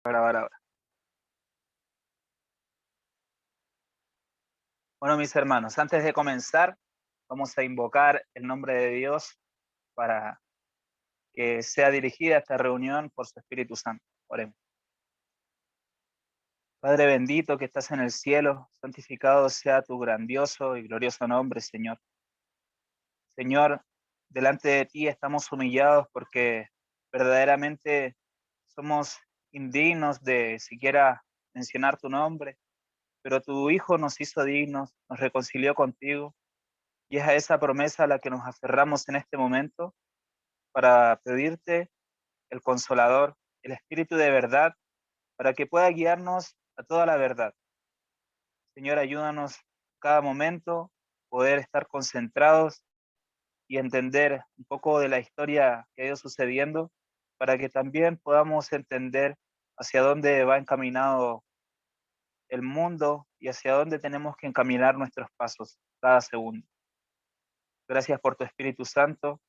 Grabar ahora. Bueno, mis hermanos, antes de comenzar, vamos a invocar el nombre de Dios para que sea dirigida esta reunión por su Espíritu Santo. Oremos. Padre bendito que estás en el cielo, santificado sea tu grandioso y glorioso nombre, Señor. Señor, delante de ti estamos humillados porque verdaderamente somos indignos de siquiera mencionar tu nombre, pero tu Hijo nos hizo dignos, nos reconcilió contigo. Y es a esa promesa a la que nos aferramos en este momento para pedirte el Consolador, el Espíritu de verdad, para que pueda guiarnos a toda la verdad. Señor, ayúdanos cada momento poder estar concentrados y entender un poco de la historia que ha ido sucediendo, para que también podamos entender hacia dónde va encaminado el mundo y hacia dónde tenemos que encaminar nuestros pasos cada segundo. Gracias por tu Espíritu Santo.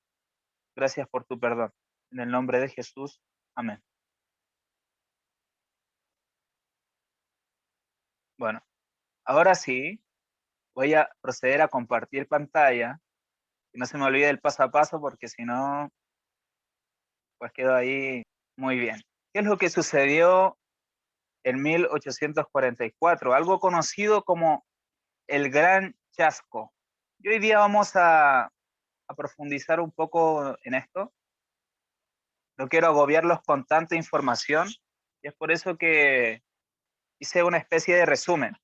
Gracias por tu perdón. En el nombre de Jesús. Amén. Bueno, ahora sí, voy a proceder a compartir pantalla. Que no se me olvide el paso a paso porque si no, pues quedo ahí muy bien. ¿Qué es lo que sucedió en 1844? Algo conocido como el Gran Chasco. Y hoy día vamos a profundizar un poco en esto. No quiero agobiarlos con tanta información y es por eso que hice una especie de resumen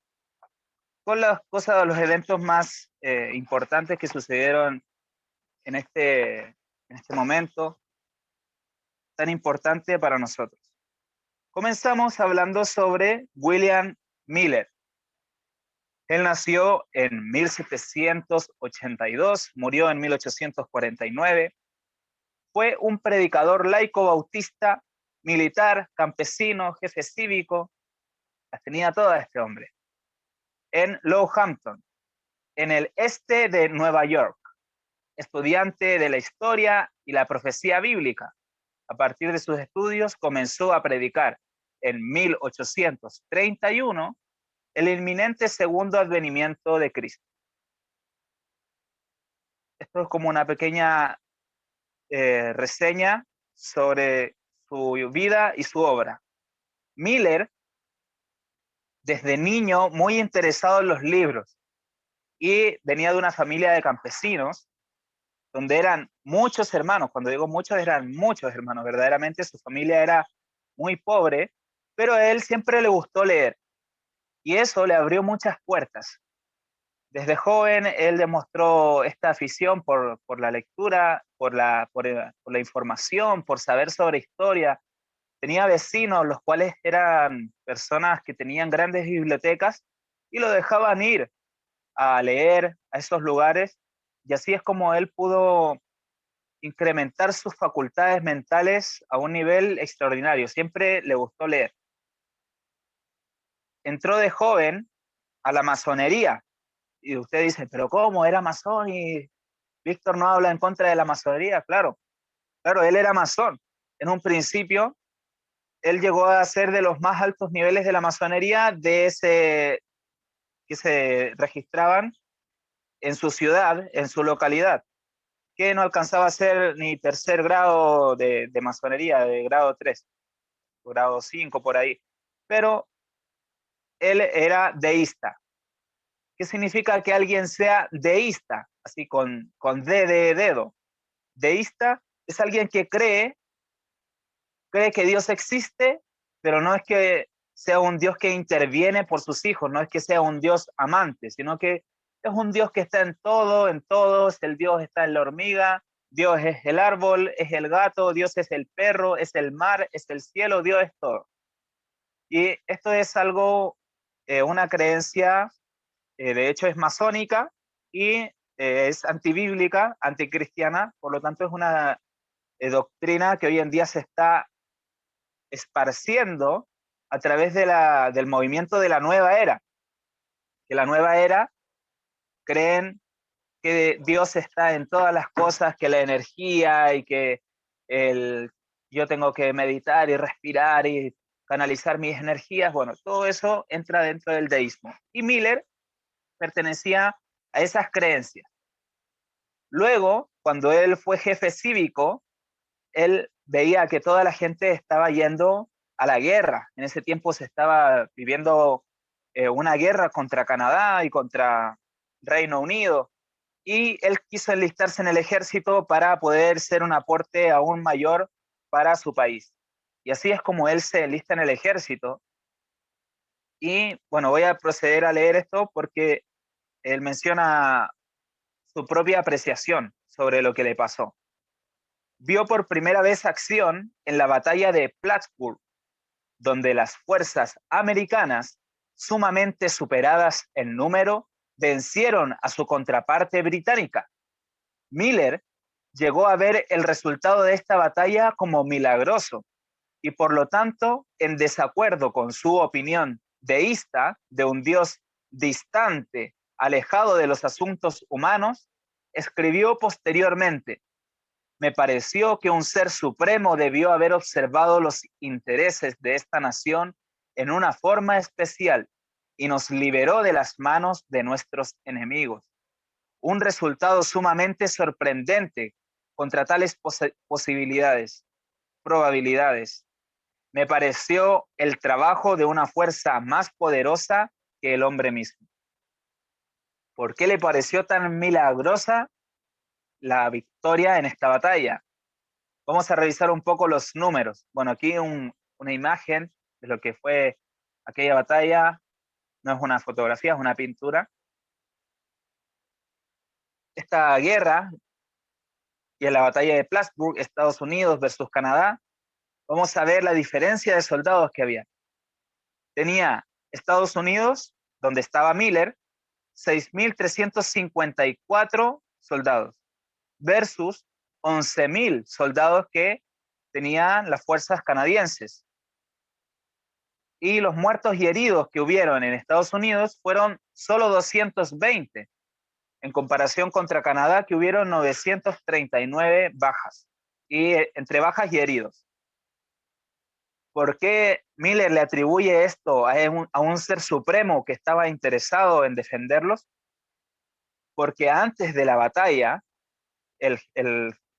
con las cosas, los eventos más importantes que sucedieron en este momento tan importante para nosotros. Comenzamos hablando sobre William Miller. Él nació en 1782, murió en 1849. Fue un predicador laico bautista, militar, campesino, jefe cívico. Las tenía todas este hombre. En Lowhampton, en el este de Nueva York. Estudiante de la historia y la profecía bíblica. A partir de sus estudios comenzó a predicar en 1831 el inminente segundo advenimiento de Cristo. Esto es como una pequeña reseña sobre su vida y su obra. Miller, desde niño, muy interesado en los libros y venía de una familia de campesinos donde eran muchos hermanos. Cuando digo muchos, eran muchos hermanos. Verdaderamente su familia era muy pobre, pero a él siempre le gustó leer y eso le abrió muchas puertas. Desde joven él demostró esta afición por la lectura, por la información, por saber sobre historia. Tenía vecinos, los cuales eran personas que tenían grandes bibliotecas y lo dejaban ir a leer a esos lugares. Y así es como él pudo incrementar sus facultades mentales a un nivel extraordinario. Siempre le gustó leer. Entró de joven a la masonería. Y usted dice, pero ¿cómo? Era masón y Víctor no habla en contra de la masonería. Claro, claro, él era masón. En un principio, él llegó a ser de los más altos niveles de la masonería que se registraban en su ciudad, en su localidad, que no alcanzaba a ser ni tercer grado de masonería, de grado 3, grado 5 por ahí. Pero él era deísta. ¿Qué significa que alguien sea deísta? Así con D de dedo. Deísta es alguien que cree que Dios existe, pero no es que sea un Dios que interviene por sus hijos, no es que sea un Dios amante, sino que es un Dios que está en todo, el Dios está en la hormiga, Dios es el árbol, es el gato, Dios es el perro, es el mar, es el cielo, Dios es todo. Y esto es algo, una creencia, de hecho es masónica y es antibíblica, anticristiana, por lo tanto es una doctrina que hoy en día se está esparciendo a través del movimiento de la nueva era. Que la nueva era creen que Dios está en todas las cosas, que la energía y que el, yo tengo que meditar y respirar y canalizar mis energías, bueno, todo eso entra dentro del deísmo. Y Miller pertenecía a esas creencias. Luego, cuando él fue jefe cívico, él veía que toda la gente estaba yendo a la guerra. En ese tiempo se estaba viviendo una guerra contra Canadá y contra Reino Unido. Y él quiso enlistarse en el ejército para poder ser un aporte aún mayor para su país. Y así es como él se enlista en el ejército. Y bueno, voy a proceder a leer esto porque él menciona su propia apreciación sobre lo que le pasó. Vio por primera vez acción en la batalla de Plattsburgh, donde las fuerzas americanas, sumamente superadas en número, vencieron a su contraparte británica. Miller llegó a ver el resultado de esta batalla como milagroso y por lo tanto, en desacuerdo con su opinión deísta de un Dios distante, alejado de los asuntos humanos, escribió posteriormente: me pareció que un ser supremo debió haber observado los intereses de esta nación en una forma especial y nos liberó de las manos de nuestros enemigos. Un resultado sumamente sorprendente contra tales probabilidades. Me pareció el trabajo de una fuerza más poderosa que el hombre mismo. ¿Por qué le pareció tan milagrosa la victoria en esta batalla? Vamos a revisar un poco los números. Bueno, aquí una imagen de lo que fue aquella batalla. No es una fotografía, es una pintura. Esta guerra y en la batalla de Plattsburgh, Estados Unidos versus Canadá, vamos a ver la diferencia de soldados que había. Tenía Estados Unidos, donde estaba Miller, 6.354 soldados versus 11.000 soldados que tenían las fuerzas canadienses. Y los muertos y heridos que hubieron en Estados Unidos fueron solo 220, en comparación contra Canadá, que hubieron 939 bajas, y entre bajas y heridos. ¿Por qué Miller le atribuye esto a un ser supremo que estaba interesado en defenderlos? Porque antes de la batalla, no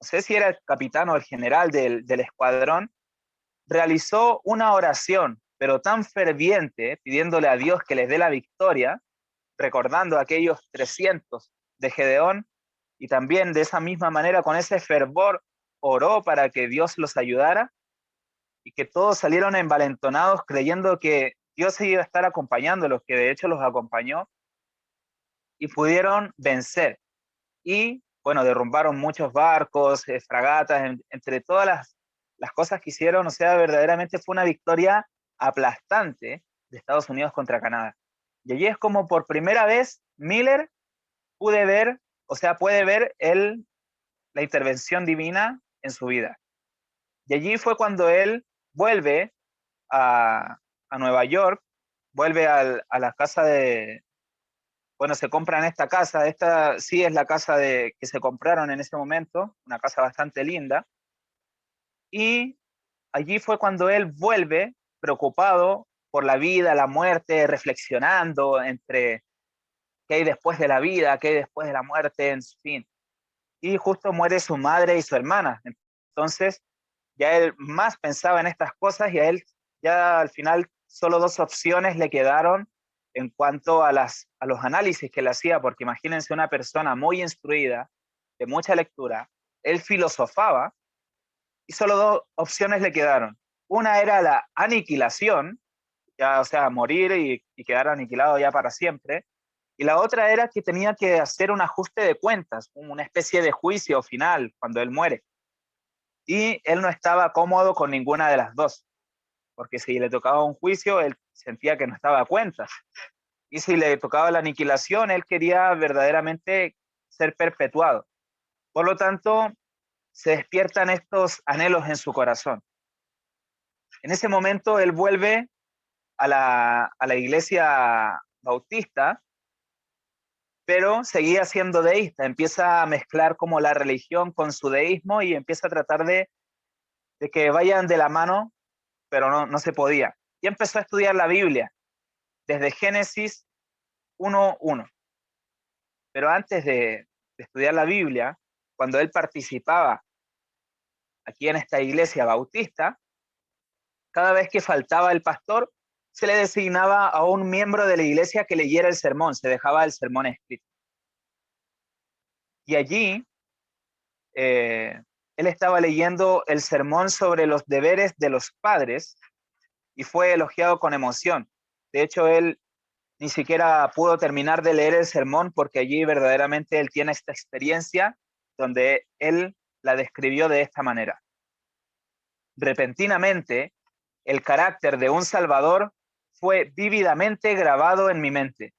sé si era el capitán o el general del escuadrón, realizó una oración, pero tan ferviente, pidiéndole a Dios que les dé la victoria, recordando a aquellos 300 de Gedeón, y también de esa misma manera, con ese fervor, oró para que Dios los ayudara, y que todos salieron envalentonados creyendo que Dios iba a estar acompañándolos, que de hecho los acompañó, y pudieron vencer. Y bueno, derrumbaron muchos barcos, fragatas, entre todas las cosas que hicieron, o sea, verdaderamente fue una victoria aplastante de Estados Unidos contra Canadá. Y allí es como por primera vez Miller puede ver la intervención divina en su vida. Y allí fue cuando él vuelve a Nueva York, vuelve a la casa bueno, se compran esta casa. Esta sí es la casa que se compraron en ese momento, una casa bastante linda. Y allí fue cuando él vuelve preocupado por la vida, la muerte, reflexionando entre qué hay después de la vida, qué hay después de la muerte, en fin. Y justo muere su madre y su hermana. Entonces, ya él más pensaba en estas cosas y a él ya al final solo dos opciones le quedaron en cuanto a los análisis que él hacía, porque imagínense una persona muy instruida, de mucha lectura, él filosofaba y solo dos opciones le quedaron. Una era la aniquilación, ya, o sea, morir y quedar aniquilado ya para siempre, y la otra era que tenía que hacer un ajuste de cuentas, una especie de juicio final cuando él muere. Y él no estaba cómodo con ninguna de las dos, porque si le tocaba un juicio, él sentía que no estaba a cuenta. Y si le tocaba la aniquilación, él quería verdaderamente ser perpetuado. Por lo tanto, se despiertan estos anhelos en su corazón. En ese momento, él vuelve a la iglesia bautista, pero seguía siendo deísta. Empieza a mezclar como la religión con su deísmo y empieza a tratar de que vayan de la mano, pero no se podía. y empezó a estudiar la Biblia desde Génesis 1:1. Pero antes de estudiar la Biblia, cuando él participaba aquí en esta iglesia bautista, cada vez que faltaba el pastor, se le designaba a un miembro de la iglesia que leyera el sermón, se dejaba el sermón escrito. Y allí él estaba leyendo el sermón sobre los deberes de los padres y fue elogiado con emoción. De hecho, él ni siquiera pudo terminar de leer el sermón porque allí verdaderamente él tiene esta experiencia donde él la describió de esta manera. Repentinamente, el carácter de un Salvador fue vívidamente grabado en mi mente.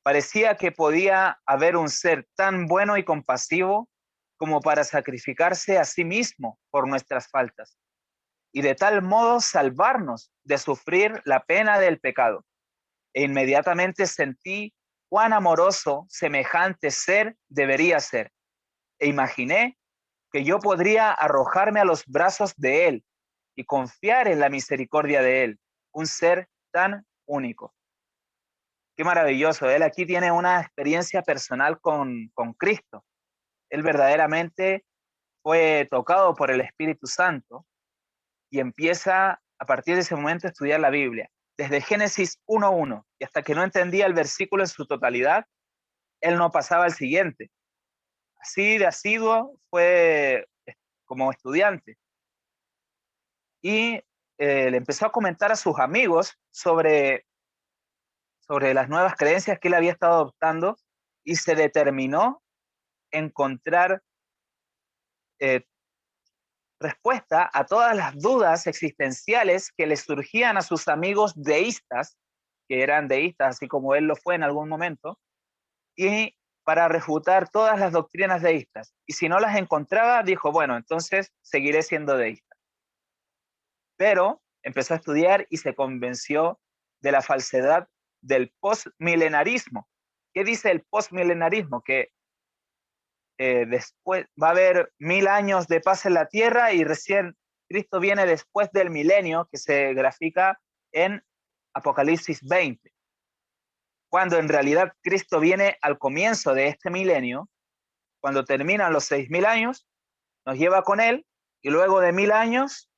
Parecía que podía haber un ser tan bueno y compasivo como para sacrificarse a sí mismo por nuestras faltas y de tal modo salvarnos de sufrir la pena del pecado. E inmediatamente sentí cuán amoroso semejante ser debería ser. E imaginé que yo podría arrojarme a los brazos de él y confiar en la misericordia de él, un ser tan único. Qué maravilloso. Él aquí tiene una experiencia personal con Cristo. Él verdaderamente fue tocado por el Espíritu Santo y empieza a partir de ese momento a estudiar la Biblia. Desde Génesis 1:1 y hasta que no entendía el versículo en su totalidad, él no pasaba al siguiente. Así de asiduo fue como estudiante. Y le empezó a comentar a sus amigos sobre las nuevas creencias que él había estado adoptando y se determinó encontrar eh, respuesta a todas las dudas existenciales que le surgían a sus amigos deístas, que eran deístas así como él lo fue en algún momento, y para refutar todas las doctrinas deístas. Y si no las encontraba, dijo, bueno, entonces seguiré siendo deísta. Pero empezó a estudiar y se convenció de la falsedad del postmilenarismo. ¿Qué dice el postmilenarismo? Que después va a haber 1000 años de paz en la tierra y recién Cristo viene después del milenio, que se grafica en Apocalipsis 20, cuando en realidad Cristo viene al comienzo de este milenio, cuando terminan los 6000 años, nos lleva con él y luego de 1000 años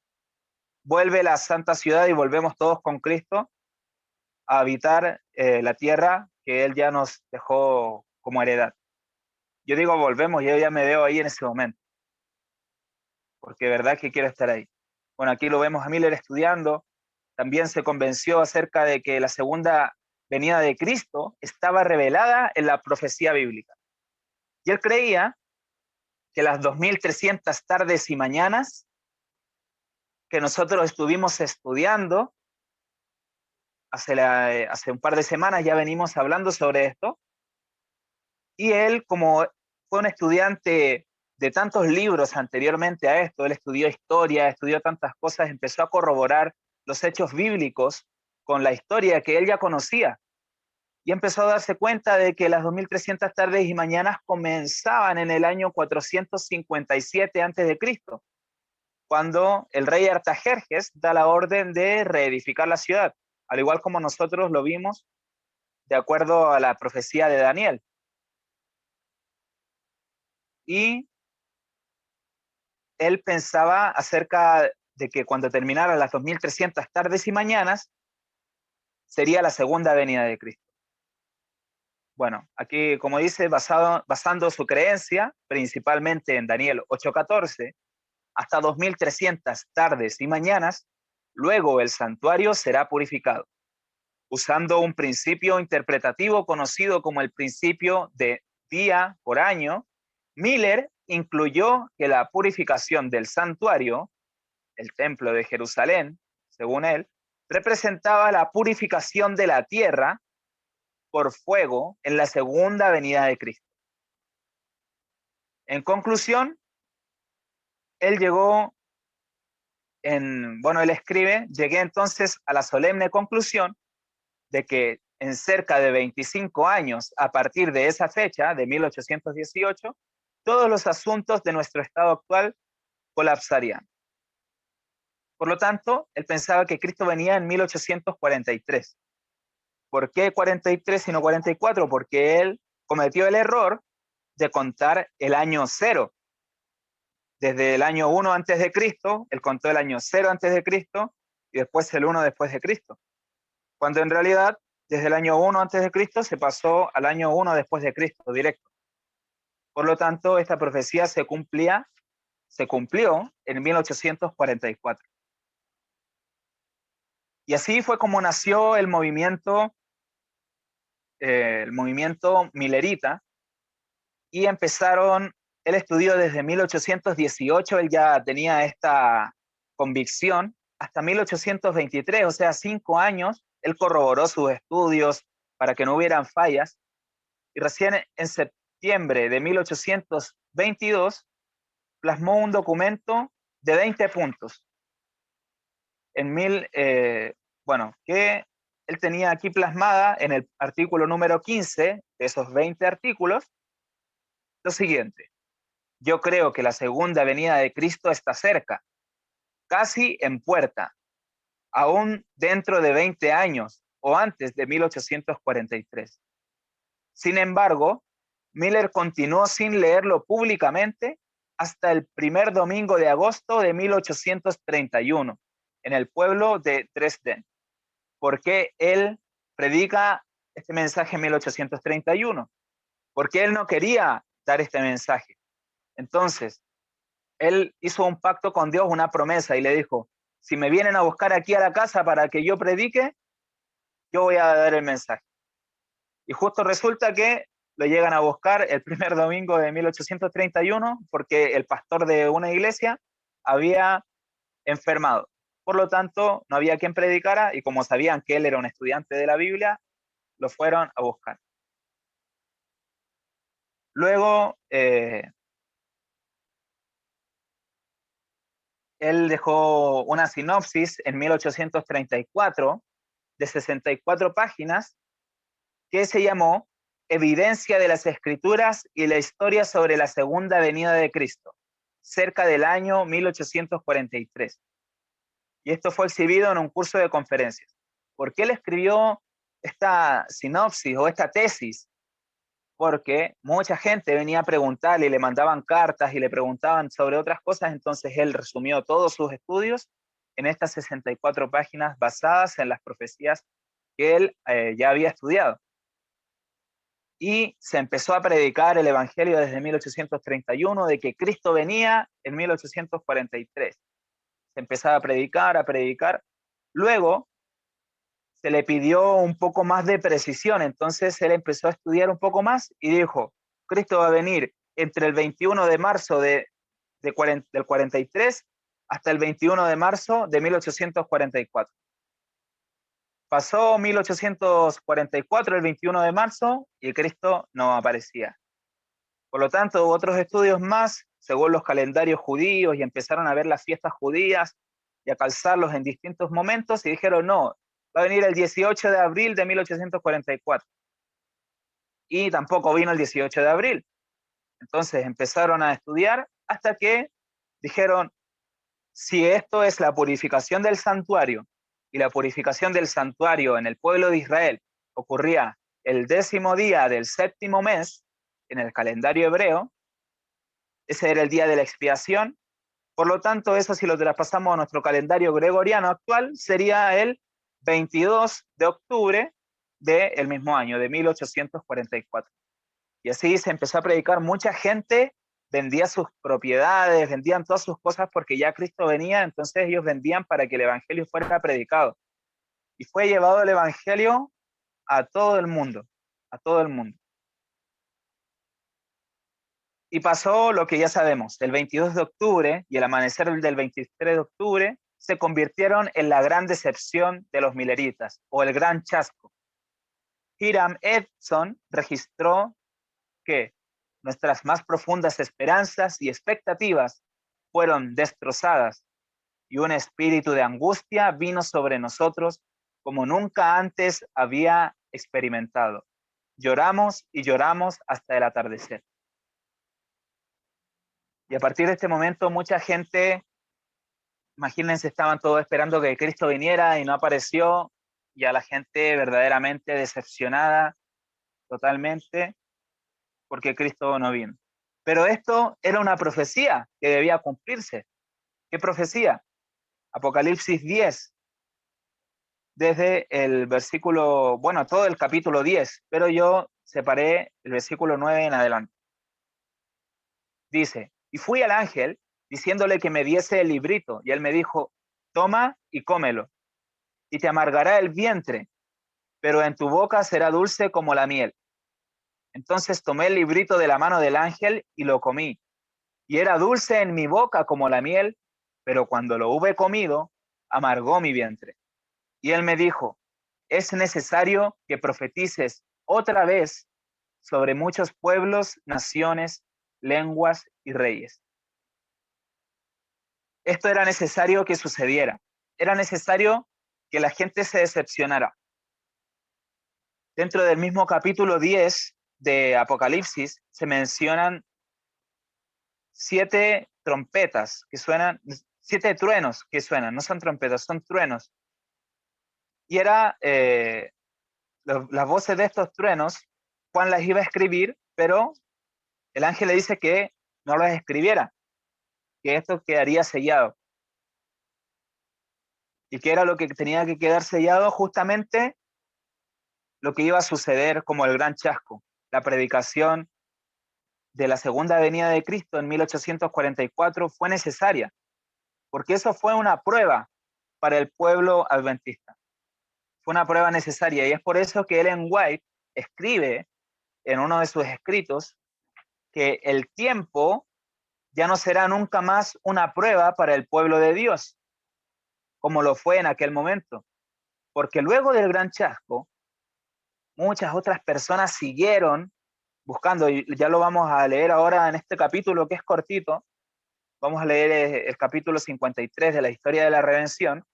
vuelve la santa ciudad y volvemos todos con Cristo a habitar la tierra que él ya nos dejó como heredad. Yo digo volvemos, yo ya me veo ahí en ese momento, porque verdad que quiero estar ahí. Bueno, aquí lo vemos a Miller estudiando, también se convenció acerca de que la segunda venida de Cristo estaba revelada en la profecía bíblica. Y él creía que las 2300 tardes y mañanas que nosotros estuvimos estudiando, hace un par de semanas ya venimos hablando sobre esto, y él, como fue un estudiante de tantos libros anteriormente a esto, él estudió historia, estudió tantas cosas, empezó a corroborar los hechos bíblicos con la historia que él ya conocía, y empezó a darse cuenta de que las 2300 tardes y mañanas comenzaban en el año 457 a.C., cuando el rey Artajerjes da la orden de reedificar la ciudad, al igual como nosotros lo vimos de acuerdo a la profecía de Daniel. Y él pensaba acerca de que cuando terminaran las 2300 tardes y mañanas, sería la segunda venida de Cristo. Bueno, aquí, como dice, basando su creencia principalmente en Daniel 8:14, hasta 2300 tardes y mañanas, luego el santuario será purificado, usando un principio interpretativo conocido como el principio de día por año. Miller incluyó que la purificación del santuario, el templo de Jerusalén, según él, representaba la purificación de la tierra por fuego en la segunda venida de Cristo. En conclusión, él él escribe, llegué entonces a la solemne conclusión de que en cerca de 25 años, a partir de esa fecha, de 1818, todos los asuntos de nuestro estado actual colapsarían. Por lo tanto, él pensaba que Cristo venía en 1843. ¿Por qué 43 y no 44? Porque él cometió el error de contar el año cero. Desde el año 1 antes de Cristo, él contó el año 0 antes de Cristo y después el 1 después de Cristo. Cuando en realidad, desde el año 1 antes de Cristo se pasó al año 1 después de Cristo, directo. Por lo tanto, esta profecía se cumplió en 1844. Y así fue como nació el movimiento milerita, y él estudió desde 1818, él ya tenía esta convicción, hasta 1823, o sea, 5 años, él corroboró sus estudios para que no hubieran fallas, y recién en septiembre de 1822 plasmó un documento de 20 puntos, que él tenía aquí plasmada en el artículo número 15 de esos 20 artículos, lo siguiente: yo creo que la segunda venida de Cristo está cerca, casi en puerta, aún dentro de 20 años o antes de 1843. Sin embargo, Miller continuó sin leerlo públicamente hasta el primer domingo de agosto de 1831 en el pueblo de Dresden. ¿Por qué él predica este mensaje en 1831? Porque él no quería dar este mensaje. Entonces, él hizo un pacto con Dios, una promesa, y le dijo: si me vienen a buscar aquí a la casa para que yo predique, yo voy a dar el mensaje. Y justo resulta que lo llegan a buscar el primer domingo de 1831 porque el pastor de una iglesia había enfermado. Por lo tanto, no había quien predicara, y como sabían que él era un estudiante de la Biblia, lo fueron a buscar. Luego, él dejó una sinopsis en 1834 de 64 páginas que se llamó Evidencia de las Escrituras y la historia sobre la segunda venida de Cristo, cerca del año 1843. Y esto fue exhibido en un curso de conferencias. ¿Por qué él escribió esta sinopsis o esta tesis? Porque mucha gente venía a preguntarle y le mandaban cartas y le preguntaban sobre otras cosas, entonces él resumió todos sus estudios en estas 64 páginas basadas en las profecías que él ya había estudiado. Y se empezó a predicar el Evangelio desde 1831, de que Cristo venía en 1843. Se empezaba a predicar, a predicar. Luego se le pidió un poco más de precisión, entonces él empezó a estudiar un poco más y dijo: Cristo va a venir entre el 21 de marzo del 43 hasta el 21 de marzo de 1844. Pasó 1844, el 21 de marzo, y Cristo no aparecía. Por lo tanto, hubo otros estudios más según los calendarios judíos y empezaron a ver las fiestas judías y a calzarlos en distintos momentos y dijeron: no, va a venir el 18 de abril de 1844. Y tampoco vino el 18 de abril. Entonces empezaron a estudiar hasta que dijeron: si esto es la purificación del santuario, y la purificación del santuario en el pueblo de Israel ocurría el 10º día del 7º mes en el calendario hebreo, ese era el día de la expiación. Por lo tanto, eso, si lo traspasamos a nuestro calendario gregoriano actual, sería el 22 de octubre del mismo año, de 1844. Y así se empezó a predicar. Mucha gente vendía sus propiedades, vendían todas sus cosas porque ya Cristo venía, entonces ellos vendían para que el evangelio fuera predicado. Y fue llevado el evangelio a todo el mundo, a todo el mundo. Y pasó lo que ya sabemos: el 22 de octubre y el amanecer del 23 de octubre se convirtieron en la gran decepción de los mileritas, o el gran chasco. Hiram Edson registró que nuestras más profundas esperanzas y expectativas fueron destrozadas, y un espíritu de angustia vino sobre nosotros como nunca antes había experimentado. Lloramos y lloramos hasta el atardecer. Y a partir de este momento mucha gente Imagínense, estaban todos esperando que Cristo viniera y no apareció, y a la gente verdaderamente decepcionada totalmente porque Cristo no vino. Pero esto era una profecía que debía cumplirse. ¿Qué profecía? Apocalipsis 10, desde el versículo, bueno, todo el capítulo 10, pero yo separé el versículo 9 en adelante. Dice, y fui al ángel diciéndole que me diese el librito, y él me dijo, toma y cómelo, y te amargará el vientre, pero en tu boca será dulce como la miel. Entonces tomé el librito de la mano del ángel y lo comí, y era dulce en mi boca como la miel, pero cuando lo hube comido, amargó mi vientre. Y él me dijo, es necesario que profetices otra vez sobre muchos pueblos, naciones, lenguas y reyes. Esto era necesario que sucediera. Era necesario que la gente se decepcionara. Dentro del mismo capítulo 10 de Apocalipsis se mencionan 7 trompetas que suenan, 7 truenos que suenan, no son trompetas, son truenos. Y era las voces de estos truenos, Juan las iba a escribir, pero el ángel le dice que no las escribiera, que esto quedaría sellado. ¿Y qué era lo que tenía que quedar sellado? Justamente lo que iba a suceder como el gran chasco, la predicación de la segunda venida de Cristo en 1844 fue necesaria, porque eso fue una prueba para el pueblo adventista. Fue una prueba necesaria y es por eso que Ellen White escribe en uno de sus escritos que el tiempo ya no será nunca más una prueba para el pueblo de Dios, como lo fue en aquel momento, porque luego del gran chasco, muchas otras personas siguieron buscando, y ya lo vamos a leer ahora en este capítulo que es cortito, vamos a leer el capítulo 53 de la historia de la redención,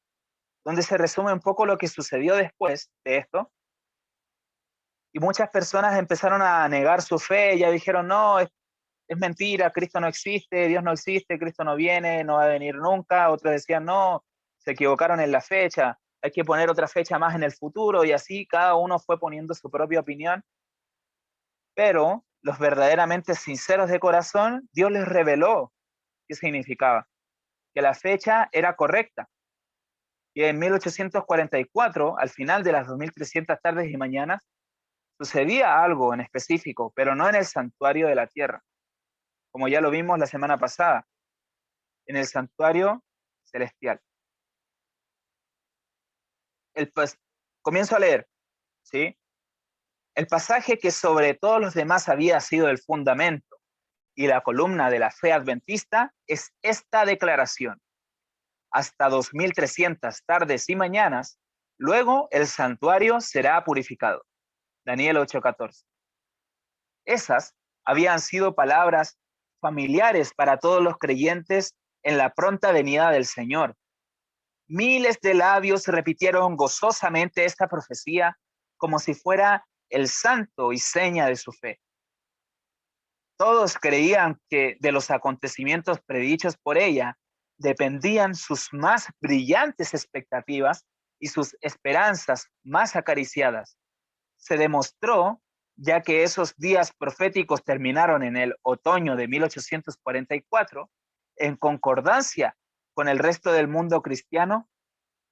donde se resume un poco lo que sucedió después de esto, y muchas personas empezaron a negar su fe, ya dijeron, no, es mentira, Cristo no existe, Dios no existe, Cristo no viene, no va a venir nunca. Otros decían, no, se equivocaron en la fecha, hay que poner otra fecha más en el futuro, y así cada uno fue poniendo su propia opinión. Pero los verdaderamente sinceros de corazón, Dios les reveló qué significaba, que la fecha era correcta. Y en 1844, al final de las 2300 tardes y mañanas, sucedía algo en específico, pero no en el santuario de la tierra, como ya lo vimos la semana pasada, en el santuario celestial. Comienzo a leer, ¿sí? El pasaje que sobre todos los demás había sido el fundamento y la columna de la fe adventista es esta declaración. Hasta 2300 tardes y mañanas, luego el santuario será purificado. Daniel 8:14. Esas habían sido palabras familiares para todos los creyentes en la pronta venida del Señor. Miles de labios repitieron gozosamente esta profecía como si fuera el santo y seña de su fe. Todos creían que de los acontecimientos predichos por ella dependían sus más brillantes expectativas y sus esperanzas más acariciadas. Se demostró, ya que esos días proféticos terminaron en el otoño de 1844, en concordancia con el resto del mundo cristiano,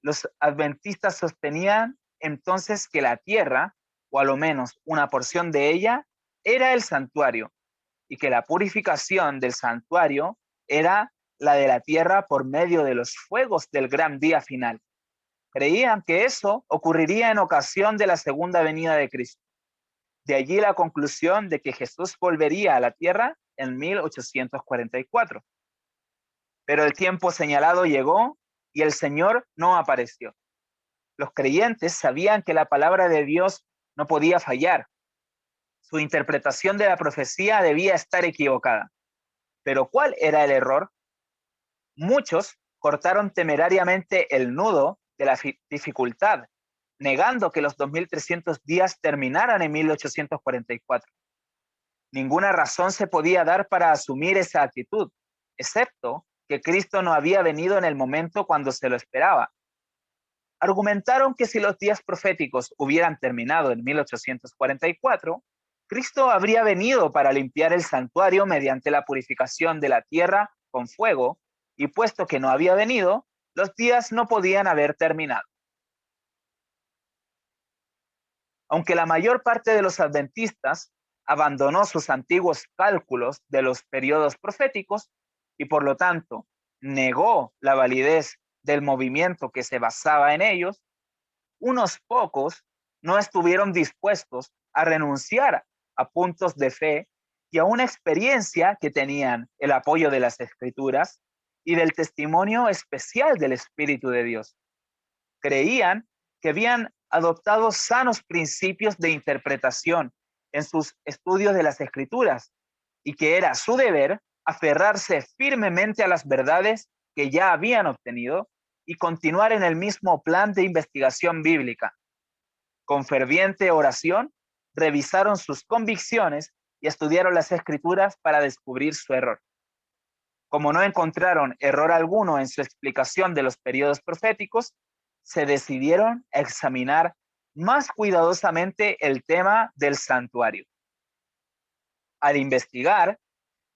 los adventistas sostenían entonces que la tierra, o a lo menos una porción de ella, era el santuario, y que la purificación del santuario era la de la tierra por medio de los fuegos del gran día final. Creían que eso ocurriría en ocasión de la segunda venida de Cristo. De allí la conclusión de que Jesús volvería a la tierra en 1844. Pero el tiempo señalado llegó y el Señor no apareció. Los creyentes sabían que la palabra de Dios no podía fallar. Su interpretación de la profecía debía estar equivocada. Pero ¿cuál era el error? Muchos cortaron temerariamente el nudo de la dificultad, negando que los 2300 días terminaran en 1844. Ninguna razón se podía dar para asumir esa actitud, excepto que Cristo no había venido en el momento cuando se lo esperaba. Argumentaron que si los días proféticos hubieran terminado en 1844, Cristo habría venido para limpiar el santuario mediante la purificación de la tierra con fuego, y puesto que no había venido, los días no podían haber terminado. Aunque la mayor parte de los adventistas abandonó sus antiguos cálculos de los periodos proféticos y por lo tanto negó la validez del movimiento que se basaba en ellos, unos pocos no estuvieron dispuestos a renunciar a puntos de fe y a una experiencia que tenían el apoyo de las Escrituras y del testimonio especial del Espíritu de Dios. Creían que habían adoptado sanos principios de interpretación en sus estudios de las Escrituras y que era su deber aferrarse firmemente a las verdades que ya habían obtenido y continuar en el mismo plan de investigación bíblica. Con ferviente oración, revisaron sus convicciones y estudiaron las Escrituras para descubrir su error. Como no encontraron error alguno en su explicación de los periodos proféticos, se decidieron a examinar más cuidadosamente el tema del santuario. Al investigar,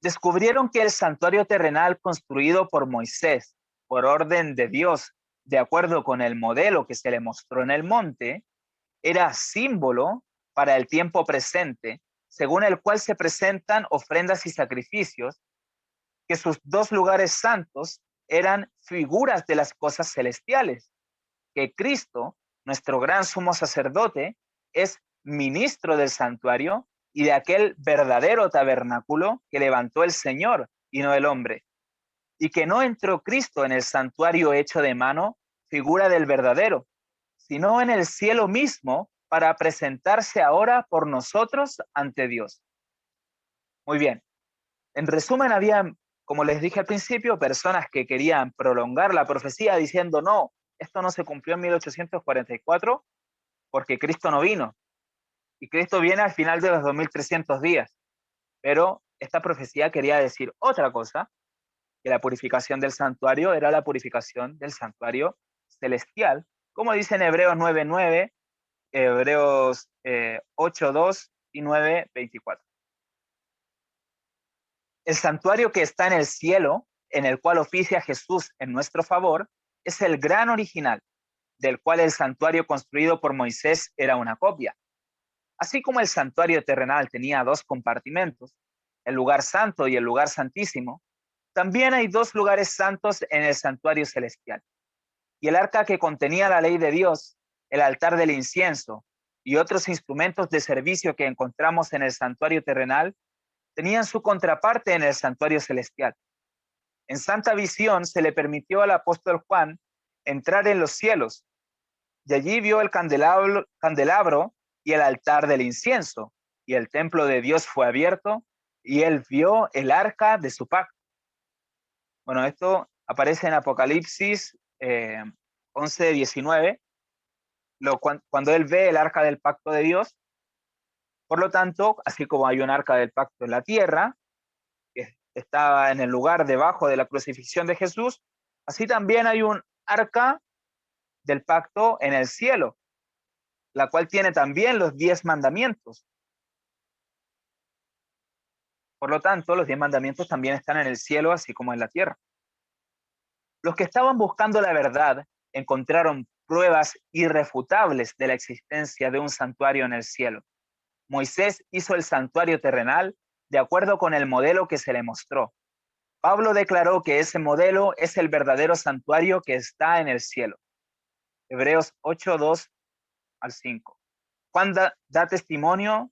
descubrieron que el santuario terrenal construido por Moisés, por orden de Dios, de acuerdo con el modelo que se le mostró en el monte, era símbolo para el tiempo presente, según el cual se presentan ofrendas y sacrificios, que sus dos lugares santos eran figuras de las cosas celestiales, que Cristo, nuestro gran sumo sacerdote, es ministro del santuario y de aquel verdadero tabernáculo que levantó el Señor y no el hombre, y que no entró Cristo en el santuario hecho de mano, figura del verdadero, sino en el cielo mismo para presentarse ahora por nosotros ante Dios. Muy bien. En resumen, había, como les dije al principio, personas que querían prolongar la profecía diciendo, no, esto no se cumplió en 1844 porque Cristo no vino. Y Cristo viene al final de los 2300 días. Pero esta profecía quería decir otra cosa, que la purificación del santuario era la purificación del santuario celestial, como dice en Hebreos 9:9, Hebreos 8:2 y 9:24. El santuario que está en el cielo, en el cual oficia Jesús en nuestro favor, es el gran original, del cual el santuario construido por Moisés era una copia. Así como el santuario terrenal tenía dos compartimentos, el lugar santo y el lugar santísimo, también hay dos lugares santos en el santuario celestial. Y el arca que contenía la ley de Dios, el altar del incienso y otros instrumentos de servicio que encontramos en el santuario terrenal, tenían su contraparte en el santuario celestial. En santa visión se le permitió al apóstol Juan entrar en los cielos, y allí vio el candelabro y el altar del incienso, y el templo de Dios fue abierto, y él vio el arca de su pacto. Bueno, esto aparece en Apocalipsis 11:19, cuando él ve el arca del pacto de Dios. Por lo tanto, así como hay un arca del pacto en la tierra, que estaba en el lugar debajo de la crucifixión de Jesús, así también hay un arca del pacto en el cielo, la cual tiene también los 10 mandamientos. Por lo tanto, los 10 mandamientos también están en el cielo, así como en la tierra. Los que estaban buscando la verdad encontraron pruebas irrefutables de la existencia de un santuario en el cielo. Moisés hizo el santuario terrenal de acuerdo con el modelo que se le mostró. Pablo declaró que ese modelo es el verdadero santuario que está en el cielo. Hebreos 8:2 al 5. Juan da testimonio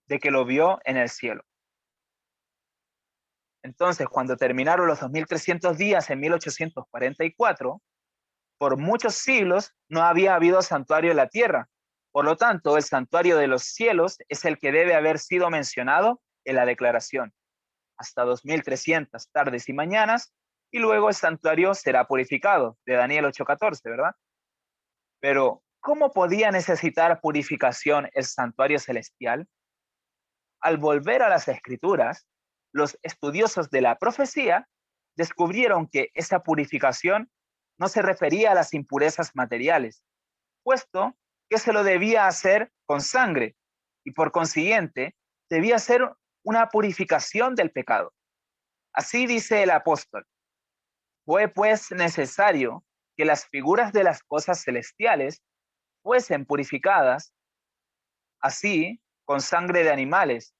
de que lo vio en el cielo. Entonces, cuando terminaron los 2300 días en 1844, por muchos siglos no había habido santuario en la tierra. Por lo tanto, el santuario de los cielos es el que debe haber sido mencionado en la declaración. Hasta 2300 tardes y mañanas, y luego el santuario será purificado, de Daniel 8:14, ¿verdad? Pero, ¿cómo podía necesitar purificación el santuario celestial? Al volver a las escrituras, los estudiosos de la profecía descubrieron que esa purificación no se refería a las impurezas materiales, puesto que se lo debía hacer con sangre y por consiguiente debía ser una purificación del pecado. Así dice el apóstol: fue pues necesario que las figuras de las cosas celestiales fuesen purificadas, así con sangre de animales,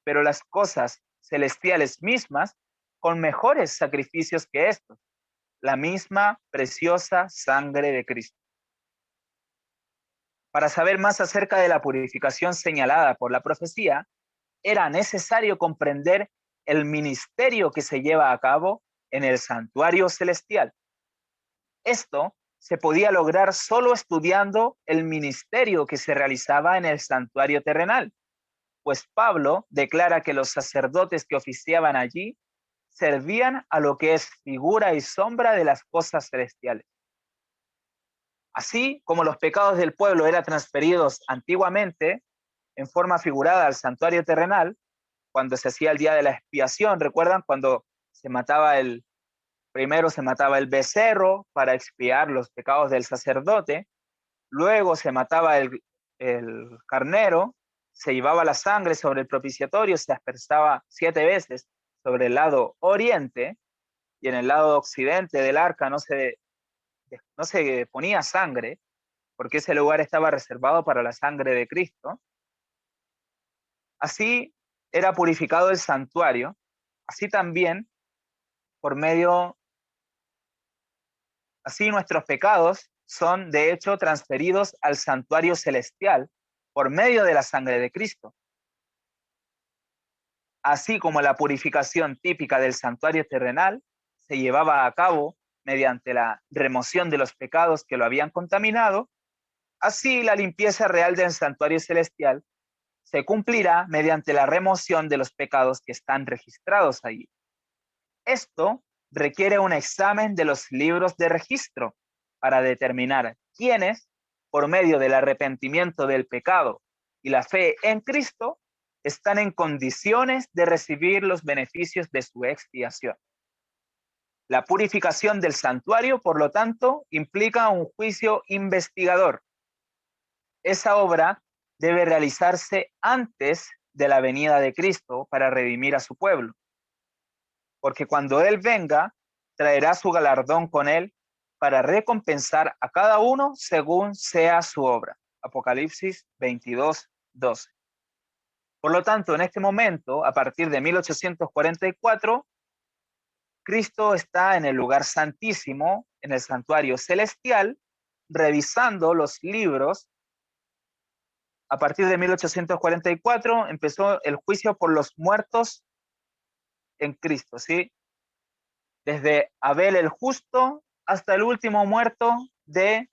pero las cosas celestiales mismas con mejores sacrificios que estos, la misma preciosa sangre de Cristo. Para saber más acerca de la purificación señalada por la profecía, era necesario comprender el ministerio que se lleva a cabo en el santuario celestial. Esto se podía lograr solo estudiando el ministerio que se realizaba en el santuario terrenal, pues Pablo declara que los sacerdotes que oficiaban allí servían a lo que es figura y sombra de las cosas celestiales. Así como los pecados del pueblo eran transferidos antiguamente en forma figurada al santuario terrenal, cuando se hacía el día de la expiación, ¿recuerdan? Cuando primero se mataba el becerro para expiar los pecados del sacerdote, luego se mataba el carnero, se llevaba la sangre sobre el propiciatorio, se aspersaba 7 veces sobre el lado oriente, y en el lado occidente del arca no se ponía sangre, porque ese lugar estaba reservado para la sangre de Cristo. Así era purificado el santuario, así también así nuestros pecados son de hecho transferidos al santuario celestial por medio de la sangre de Cristo. Así como la purificación típica del santuario terrenal se llevaba a cabo mediante la remoción de los pecados que lo habían contaminado, así la limpieza real del santuario celestial se cumplirá mediante la remoción de los pecados que están registrados allí. Esto requiere un examen de los libros de registro para determinar quiénes, por medio del arrepentimiento del pecado y la fe en Cristo, están en condiciones de recibir los beneficios de su expiación. La purificación del santuario, por lo tanto, implica un juicio investigador. Esa obra debe realizarse antes de la venida de Cristo para redimir a su pueblo, porque cuando Él venga, traerá su galardón con Él para recompensar a cada uno según sea su obra. Apocalipsis 22:12. Por lo tanto, en este momento, a partir de 1844, Cristo está en el lugar santísimo, en el santuario celestial, revisando los libros. A partir de 1844 empezó el juicio por los muertos en Cristo, ¿sí? Desde Abel el justo hasta el último muerto de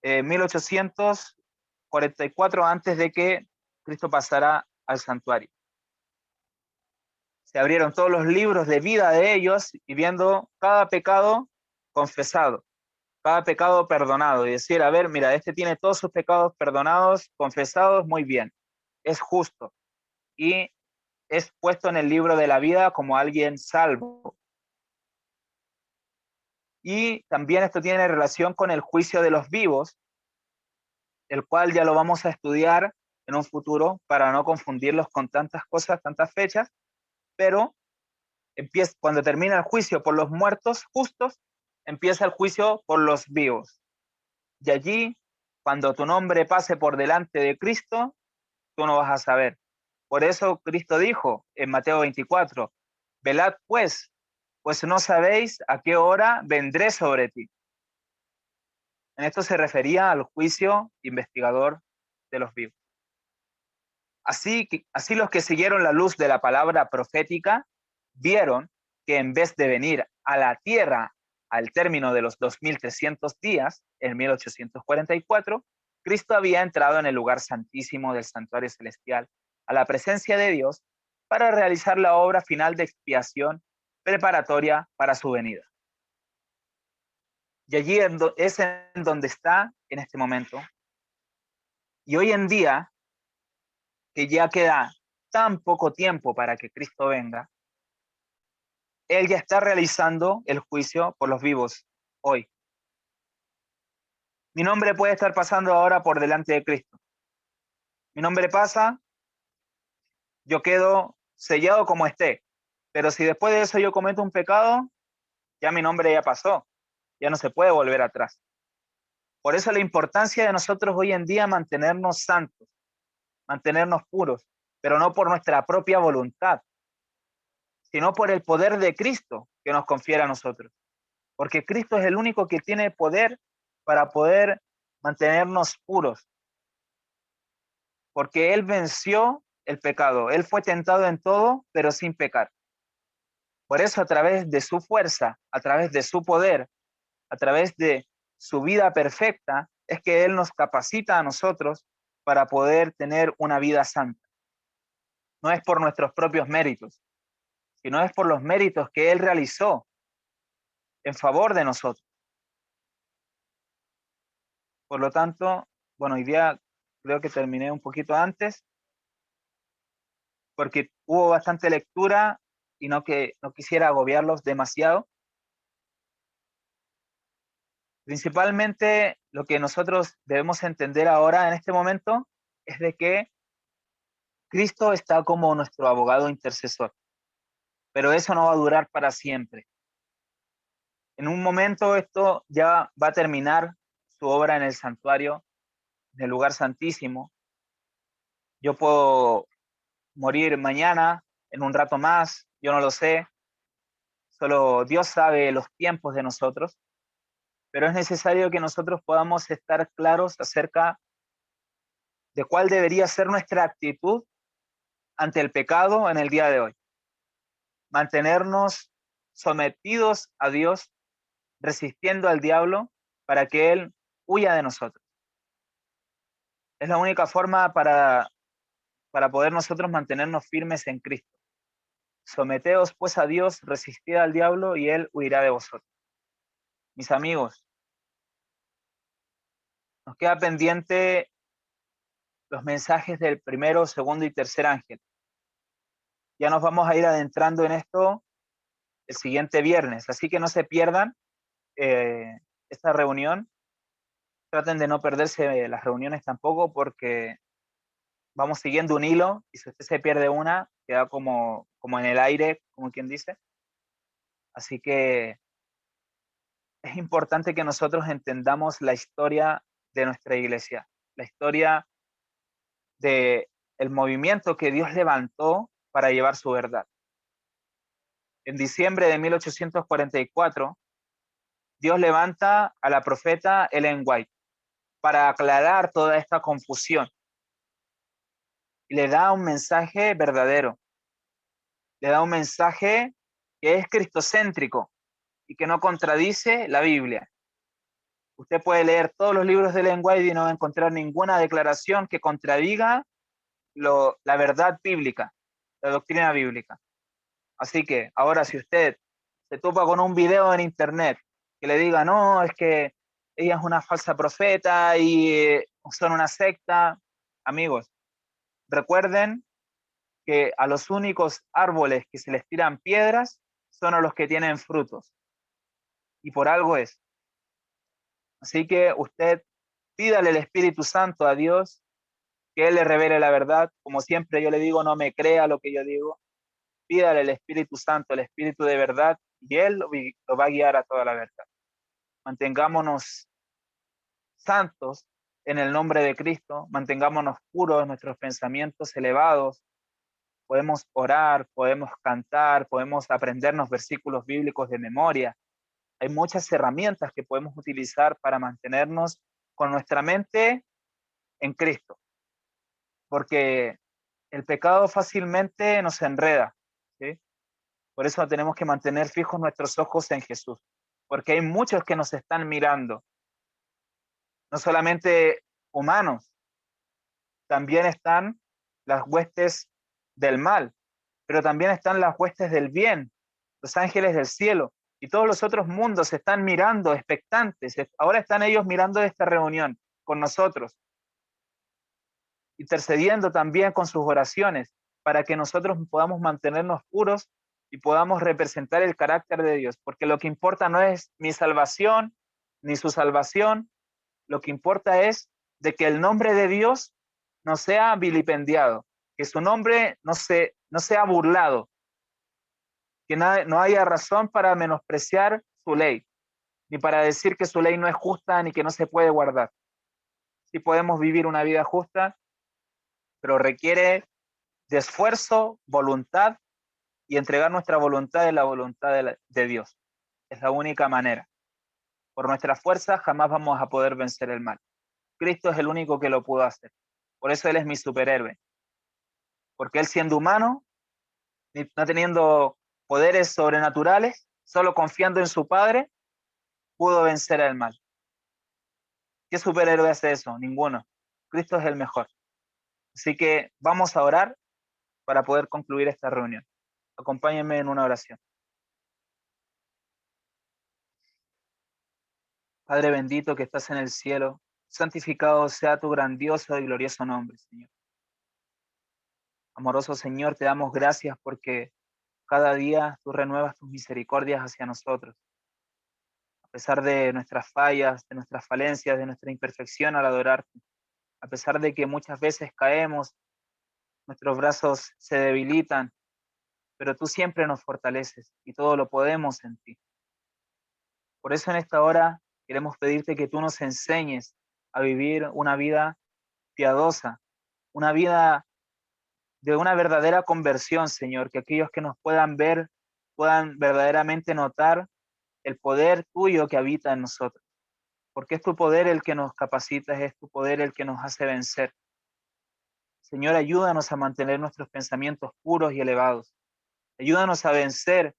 1844, antes de que Cristo pasara al santuario. Se abrieron todos los libros de vida de ellos y viendo cada pecado confesado, cada pecado perdonado, y decir, a ver, mira, este tiene todos sus pecados perdonados, confesados, muy bien, es justo, y es puesto en el libro de la vida como alguien salvo. Y también esto tiene relación con el juicio de los vivos, el cual ya lo vamos a estudiar en un futuro para no confundirlos con tantas cosas, tantas fechas, pero cuando termina el juicio por los muertos justos, empieza el juicio por los vivos. Y allí, cuando tu nombre pase por delante de Cristo, tú no vas a saber. Por eso Cristo dijo en Mateo 24, velad pues no sabéis a qué hora vendré sobre ti. En esto se refería al juicio investigador de los vivos. Así los que siguieron la luz de la palabra profética vieron que en vez de venir a la tierra al término de los 2300 días, en 1844, Cristo había entrado en el lugar santísimo del santuario celestial, a la presencia de Dios, para realizar la obra final de expiación preparatoria para su venida. Y allí es en donde está en este momento. Y hoy en día, que ya queda tan poco tiempo para que Cristo venga, Él ya está realizando el juicio por los vivos hoy. Mi nombre puede estar pasando ahora por delante de Cristo. Mi nombre pasa, yo quedo sellado como esté. Pero si después de eso yo cometo un pecado, ya mi nombre ya pasó. Ya no se puede volver atrás. Por eso la importancia de nosotros hoy en día mantenernos santos, mantenernos puros, pero no por nuestra propia voluntad, sino por el poder de Cristo que nos confiere a nosotros. Porque Cristo es el único que tiene poder para poder mantenernos puros. Porque Él venció el pecado. Él fue tentado en todo, pero sin pecar. Por eso a través de su fuerza, a través de su poder, a través de su vida perfecta, es que Él nos capacita a nosotros para poder tener una vida santa. No es por nuestros propios méritos, sino es por los méritos que Él realizó en favor de nosotros. Por lo tanto, bueno, hoy día creo que terminé un poquito antes, porque hubo bastante lectura y no quisiera agobiarlos demasiado. Principalmente lo que nosotros debemos entender ahora en este momento es de que Cristo está como nuestro abogado intercesor, pero eso no va a durar para siempre. En un momento esto ya va a terminar su obra en el santuario, en el lugar santísimo. Yo puedo morir mañana, en un rato más, yo no lo sé, solo Dios sabe los tiempos de nosotros, pero es necesario que nosotros podamos estar claros acerca de cuál debería ser nuestra actitud ante el pecado en el día de hoy. Mantenernos sometidos a Dios, resistiendo al diablo para que Él huya de nosotros. Es la única forma para poder nosotros mantenernos firmes en Cristo. Someteos pues a Dios, resistid al diablo y Él huirá de vosotros. Mis amigos, nos queda pendiente los mensajes del primero, segundo y tercer ángel. Ya nos vamos a ir adentrando en esto el siguiente viernes, así que no se pierdan esta reunión. Traten de no perderse las reuniones tampoco porque vamos siguiendo un hilo y si usted se pierde una, queda como en el aire, como quien dice. Así que es importante que nosotros entendamos la historia de nuestra iglesia, la historia de el movimiento que Dios levantó para llevar su verdad. En diciembre de 1844, Dios levanta a la profeta Ellen White para aclarar toda esta confusión y le da un mensaje verdadero, le da un mensaje que es cristocéntrico y que no contradice la Biblia. Usted puede leer todos los libros de Ellen White y no va a encontrar ninguna declaración que contradiga la verdad bíblica, la doctrina bíblica. Así que ahora si usted se topa con un video en internet que le diga, no, es que ella es una falsa profeta y son una secta, amigos, recuerden que a los únicos árboles que se les tiran piedras son a los que tienen frutos. Y por algo es. Así que usted pídale el Espíritu Santo a Dios, que Él le revele la verdad. Como siempre yo le digo, no me crea lo que yo digo. Pídale el Espíritu Santo, el Espíritu de verdad, y Él lo va a guiar a toda la verdad. Mantengámonos santos en el nombre de Cristo, mantengámonos puros, nuestros pensamientos elevados. Podemos orar, podemos cantar, podemos aprendernos versículos bíblicos de memoria. Hay muchas herramientas que podemos utilizar para mantenernos con nuestra mente en Cristo, porque el pecado fácilmente nos enreda, ¿sí? Por eso tenemos que mantener fijos nuestros ojos en Jesús, porque hay muchos que nos están mirando, no solamente humanos, también están las huestes del mal, pero también están las huestes del bien, los ángeles del cielo, y todos los otros mundos están mirando, expectantes. Ahora están ellos mirando esta reunión con nosotros, intercediendo también con sus oraciones para que nosotros podamos mantenernos puros y podamos representar el carácter de Dios, porque lo que importa no es mi salvación ni su salvación, lo que importa es de que el nombre de Dios no sea vilipendiado, que su nombre no sea burlado, que no haya razón para menospreciar su ley, ni para decir que su ley no es justa ni que no se puede guardar. Sí podemos vivir una vida justa, pero requiere de esfuerzo, voluntad y entregar nuestra voluntad en la voluntad de Dios. Es la única manera. Por nuestra fuerza jamás vamos a poder vencer el mal. Cristo es el único que lo pudo hacer. Por eso Él es mi superhéroe. Porque Él siendo humano, no teniendo poderes sobrenaturales, solo confiando en su Padre, pudo vencer el mal. ¿Qué superhéroe hace eso? Ninguno. Cristo es el mejor. Así que vamos a orar para poder concluir esta reunión. Acompáñenme en una oración. Padre bendito que estás en el cielo, santificado sea tu grandioso y glorioso nombre, Señor. Amoroso Señor, te damos gracias porque cada día tú renuevas tus misericordias hacia nosotros. A pesar de nuestras fallas, de nuestras falencias, de nuestra imperfección al adorarte, a pesar de que muchas veces caemos, nuestros brazos se debilitan, pero tú siempre nos fortaleces y todo lo podemos en ti. Por eso en esta hora queremos pedirte que tú nos enseñes a vivir una vida piadosa, una vida de una verdadera conversión, Señor, que aquellos que nos puedan ver puedan verdaderamente notar el poder tuyo que habita en nosotros, porque es tu poder el que nos capacita, es tu poder el que nos hace vencer. Señor, ayúdanos a mantener nuestros pensamientos puros y elevados. Ayúdanos a vencer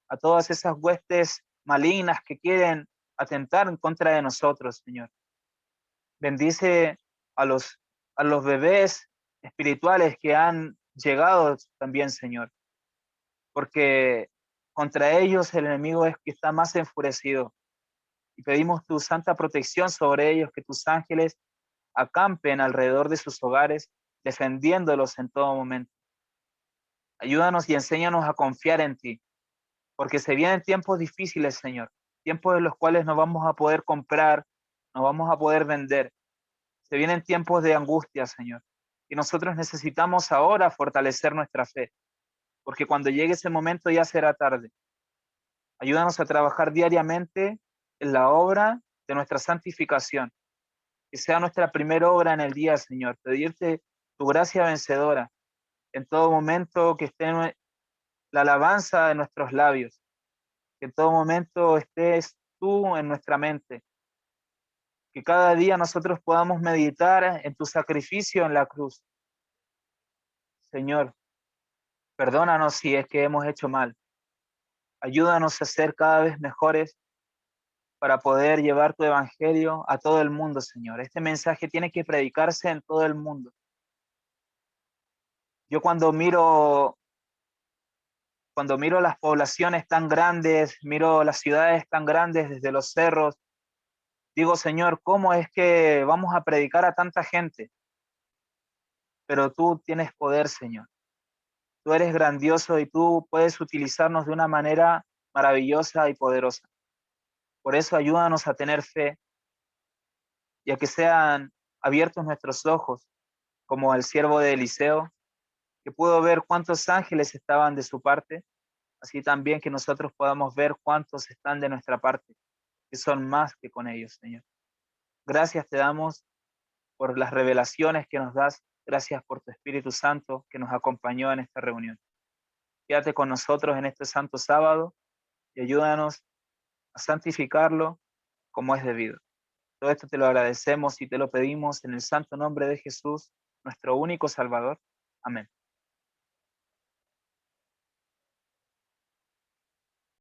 a todas esas huestes malignas que quieren atentar en contra de nosotros, Señor. Bendice a los bebés espirituales que han llegado también, Señor, porque contra ellos el enemigo es que está más enfurecido. Y pedimos tu santa protección sobre ellos, que tus ángeles acampen alrededor de sus hogares, defendiéndolos en todo momento. Ayúdanos y enséñanos a confiar en ti, porque se vienen tiempos difíciles, Señor, tiempos en los cuales no vamos a poder comprar, no vamos a poder vender. Se vienen tiempos de angustia, Señor, y nosotros necesitamos ahora fortalecer nuestra fe, porque cuando llegue ese momento ya será tarde. Ayúdanos a trabajar diariamente en la obra de nuestra santificación, que sea nuestra primera obra en el día, Señor. Pedirte tu gracia vencedora en todo momento, que esté la alabanza de nuestros labios, que en todo momento estés tú en nuestra mente, que cada día nosotros podamos meditar en tu sacrificio en la cruz. Señor, perdónanos si es que hemos hecho mal. Ayúdanos a ser cada vez mejores para poder llevar tu evangelio a todo el mundo, Señor. Este mensaje tiene que predicarse en todo el mundo. Yo cuando miro las poblaciones tan grandes, miro las ciudades tan grandes desde los cerros, digo, Señor, ¿cómo es que vamos a predicar a tanta gente? Pero tú tienes poder, Señor. Tú eres grandioso y tú puedes utilizarnos de una manera maravillosa y poderosa. Por eso ayúdanos a tener fe y a que sean abiertos nuestros ojos, como el siervo de Eliseo, que pudo ver cuántos ángeles estaban de su parte, así también que nosotros podamos ver cuántos están de nuestra parte, que son más que con ellos, Señor. Gracias te damos por las revelaciones que nos das, gracias por tu Espíritu Santo que nos acompañó en esta reunión. Quédate con nosotros en este santo sábado y ayúdanos a santificarlo como es debido. Todo esto te lo agradecemos y te lo pedimos en el santo nombre de Jesús, nuestro único Salvador. Amén.